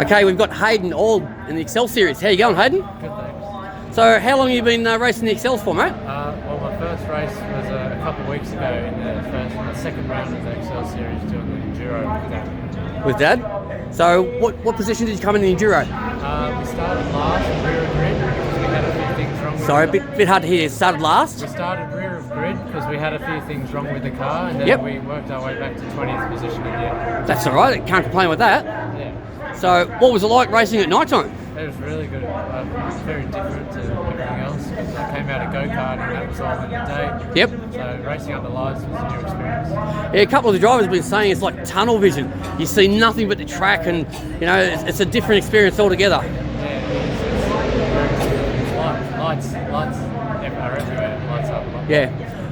Okay, we've got Hayden Auld in the Excel Series. How you going, Hayden? Good, thanks. So how long have you been racing the Excels for, mate? Well, my first race was a couple of weeks ago in the second round of the Excel Series doing the Enduro with Dad. With Dad? So what position did you come in the Enduro? We started last in rear of grid because we had a few things wrong with Sorry, a bit hard to hear. Started last? We started rear of grid because we had a few things wrong with the car, and then we worked our way back to 20th position in the end. That's all right. Can't complain with that. Yeah. So what was it like racing at night time? It was really good. It was very different to everything else because I came out of go-kart and that was all in the day. Yep. So racing under lights was a new experience. Yeah, a couple of the drivers have been saying it's like tunnel vision. You see nothing but the track, and you know it's a different experience altogether. Yeah, it's lights are everywhere. Lights up. Yeah,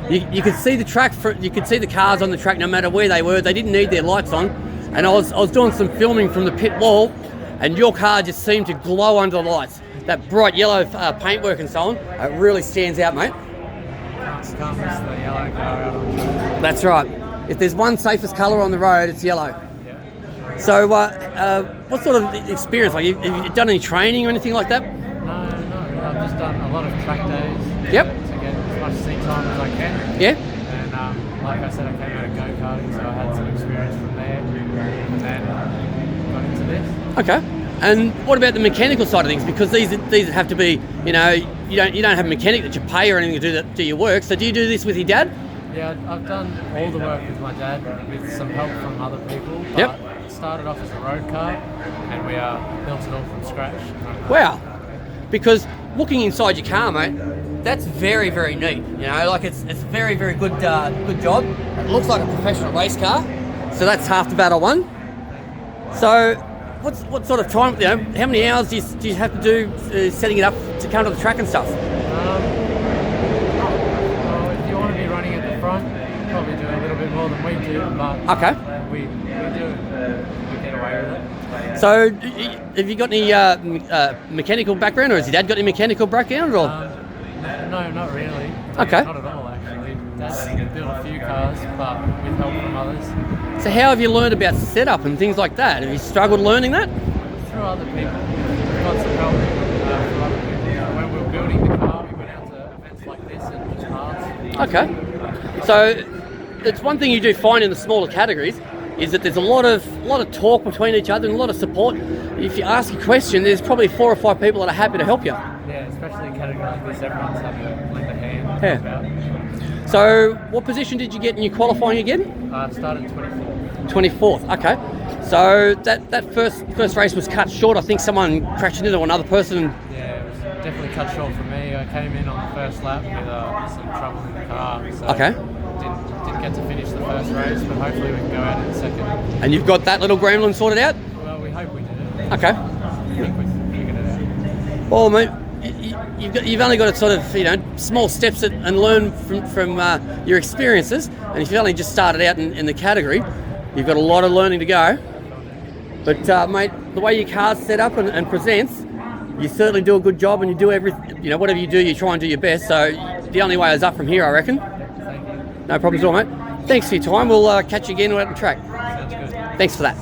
you could see the track. You could see the cars on the track no matter where they were. They didn't need their lights on. And I was doing some filming from the pit wall, and your car just seemed to glow under the lights. That bright yellow paintwork and so on, it really stands out, mate. Can't miss the yellow car out on the track. That's right. If there's one safest colour on the road, it's yellow. Yeah. So, what sort of experience? Like, have you done any training or anything like that? No. I've just done a lot of track days. Yep. To get as much seat time as I can. Yeah. And like I said, I came out of go-karting, so I had some experience from there, and then got into this. Okay. And what about the mechanical side of things? Because these have to be, you don't have a mechanic that you pay or anything to do your work. So do you do this with your dad? Yeah, I've done all the work with my dad with some help from other people. But Yep. It started off as a road car, and we built it all from scratch. Wow. Because looking inside your car, mate, that's very, very neat. You know, like it's very, very good job. It looks like a professional race car. So that's half the battle won. So what sort of time, how many hours do you have to do setting it up to come to the track and stuff? Well, if you want to be running at the front, you probably do a little bit more than we do, but Okay. we get away with it. So have you got any mechanical background, or has your dad got any mechanical background? Or? No, not really. Okay. Not at all, actually. Dad built a few cars, but with help from others. So how have you learned about setup and things like that? Have you struggled learning that? Through other people. We've got some help from other people. When we were building the car, we went out to events like this and just parts. Okay. So it's one thing you do find in the smaller categories is that there's a lot of talk between each other and a lot of support. If you ask a question, there's probably 4 or 5 people that are happy to help you. Yeah, especially in a category like this, everyone's having to lend a hand. Yeah. So what position did you get in your qualifying again? I started 24th. 24th, okay. So that first race was cut short. I think someone crashed into another person. Yeah, it was definitely cut short for me. I came in on the first lap with some trouble in the car. So Okay. Didn't get to finish the first race, but hopefully we can go out in the second. And you've got that little gremlin sorted out? Well, we hope we did it. Okay. I think we figured it out. Well, mate, you've only got to sort of, small steps and learn from your experiences. And if you've only just started out in the category, you've got a lot of learning to go. But, mate, the way your car's set up and presents, you certainly do a good job, and you do everything, whatever you do, you try and do your best. So the only way is up from here, I reckon. Thank you. No problems at all, mate. Thanks for your time. We'll catch you again out on the track. Sounds good. Thanks for that.